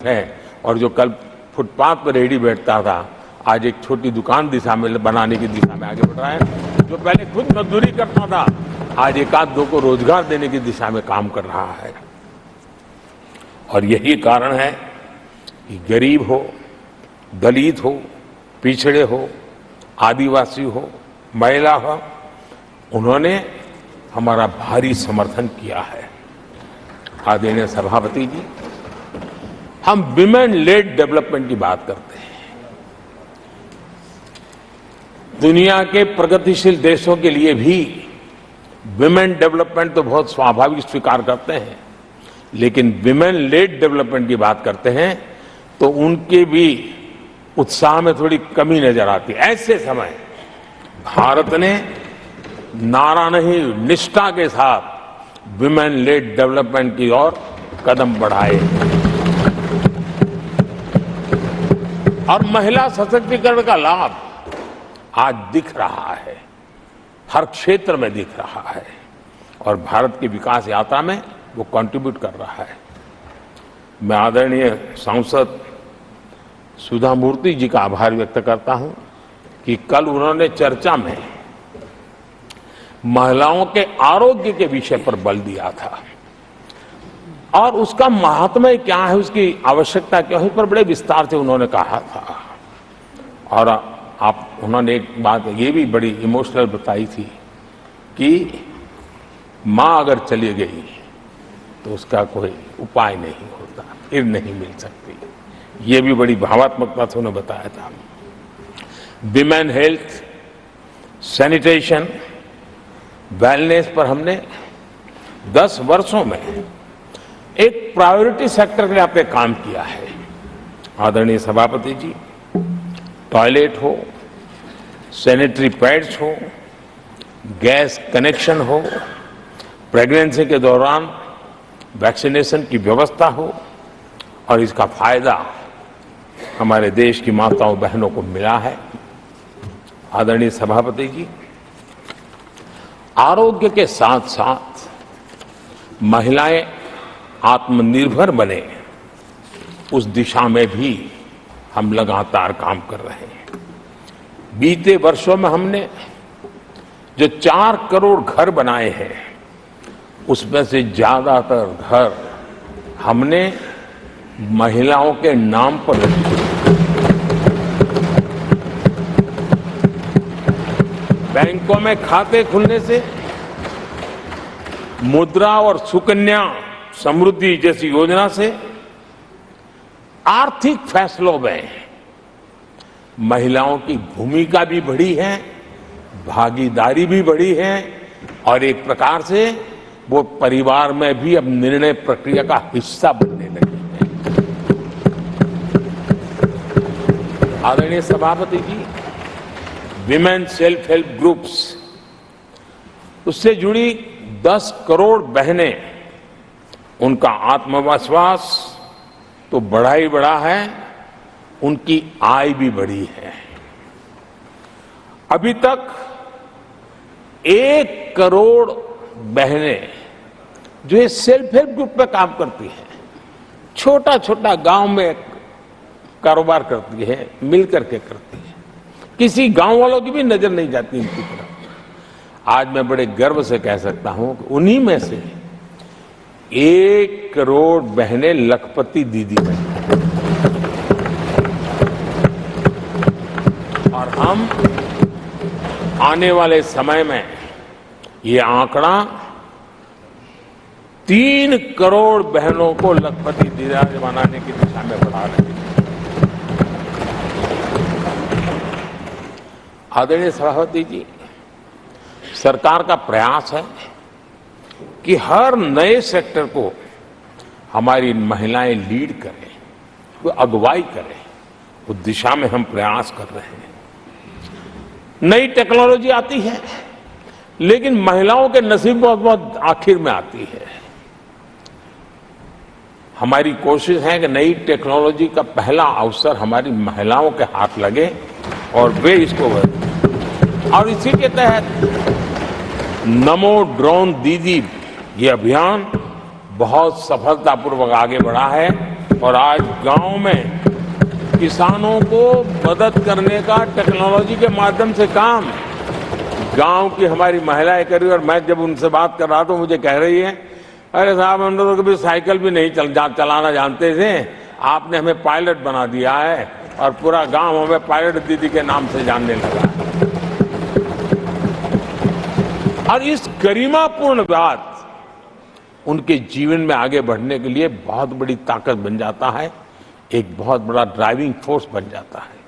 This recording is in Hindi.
है और जो कल फुटपाथ पर रेहड़ी बैठता था आज एक छोटी दुकान दिशा में बनाने की दिशा में आगे बढ़ रहा है। जो पहले खुद मजदूरी करता था आज एक आध दो को रोजगार देने की दिशा में काम कर रहा है। और यही कारण है कि गरीब हो, दलित हो, पिछड़े हो, आदिवासी हो, महिला हो, उन्होंने हमारा भारी समर्थन किया है। आदरणीय सभापति जी, हम विमेन लेड डेवलपमेंट की बात करते हैं। दुनिया के प्रगतिशील देशों के लिए भी विमेन डेवलपमेंट तो बहुत स्वाभाविक स्वीकार करते हैं, लेकिन विमेन लेड डेवलपमेंट की बात करते हैं तो उनके भी उत्साह में थोड़ी कमी नजर आती है। ऐसे समय भारत ने नारा नहीं निष्ठा के साथ विमेन लेड डेवलपमेंट की ओर कदम बढ़ाए और महिला सशक्तिकरण का लाभ आज दिख रहा है, हर क्षेत्र में दिख रहा है और भारत की विकास यात्रा में वो कंट्रीब्यूट कर रहा है। मैं आदरणीय सांसद सुधा मूर्ति जी का आभार व्यक्त करता हूं कि कल उन्होंने चर्चा में महिलाओं के आरोग्य के विषय पर बल दिया था और उसका महात्म्य क्या है, उसकी आवश्यकता क्या है, उस पर बड़े विस्तार से उन्होंने कहा था। और उन्होंने एक बात ये भी बड़ी इमोशनल बताई थी कि मां अगर चली गई तो उसका कोई उपाय नहीं होता, फिर नहीं मिल सकती। ये भी बड़ी भावात्मकता से उन्होंने बताया था। विमेन हेल्थ, सैनिटेशन, वेलनेस पर हमने 10 वर्षों में एक प्रायोरिटी सेक्टर के लिए आपने काम किया है। आदरणीय सभापति जी, टॉयलेट हो, सैनिटरी पैड्स हो, गैस कनेक्शन हो, प्रेगनेंसी के दौरान वैक्सीनेशन की व्यवस्था हो और इसका फायदा हमारे देश की माताओं बहनों को मिला है। आदरणीय सभापति जी, आरोग्य के साथ साथ महिलाएं आत्मनिर्भर बने उस दिशा में भी हम लगातार काम कर रहे हैं। बीते वर्षों में हमने जो 4 करोड़ घर बनाए हैं उसमें से ज्यादातर घर हमने महिलाओं के नाम पर रखे। बैंकों में खाते खुलने से मुद्रा और सुकन्या समृद्धि जैसी योजना से आर्थिक फैसलों में महिलाओं की भूमिका भी बढ़ी है, भागीदारी भी बढ़ी है और एक प्रकार से वो परिवार में भी अब निर्णय प्रक्रिया का हिस्सा बनने लगी है। आदरणीय सभापति जी, विमेन सेल्फ हेल्प ग्रुप्स, उससे जुड़ी 10 करोड़ बहनें, उनका आत्मविश्वास तो बढ़ा ही बढ़ा है, उनकी आय भी बढ़ी है। अभी तक 1 करोड़ बहनें जो ये सेल्फ हेल्प ग्रुप में काम करती हैं, छोटा छोटा गांव में कारोबार करती है, मिल करके करती है, किसी गांव वालों की भी नजर नहीं जाती इनकी तरफ। आज मैं बड़े गर्व से कह सकता हूं कि उन्हीं में से 1 करोड़ बहनें लखपति दीदी बनी और हम आने वाले समय में ये आंकड़ा 3 करोड़ बहनों को लखपति दीदी बनाने की दिशा में बढ़ा रहे हैं। आदरणीय सभापति जी, सरकार का प्रयास है कि हर नए सेक्टर को हमारी महिलाएं लीड करें, वो अगुवाई करें, उस दिशा में हम प्रयास कर रहे हैं। नई टेक्नोलॉजी आती है लेकिन महिलाओं के नसीब बहुत बहुत आखिर में आती है। हमारी कोशिश है कि नई टेक्नोलॉजी का पहला अवसर हमारी महिलाओं के हाथ लगे और वे इसको और इसी के तहत नमो ड्रोन दीदी ये अभियान बहुत सफलतापूर्वक आगे बढ़ा है और आज गांव में किसानों को मदद करने का टेक्नोलॉजी के माध्यम से काम गांव की हमारी महिलाएं कर रही। और मैं जब उनसे बात कर रहा था मुझे कह रही है, अरे साहब हम लोग कभी साइकिल भी नहीं चलाना जानते थे, आपने हमें पायलट बना दिया है और पूरा गांव हमें पायलट दीदी के नाम से जानने लगा। और इस गरिमापूर्ण बात उनके जीवन में आगे बढ़ने के लिए बहुत बड़ी ताकत बन जाता है, एक बहुत बड़ा ड्राइविंग फोर्स बन जाता है।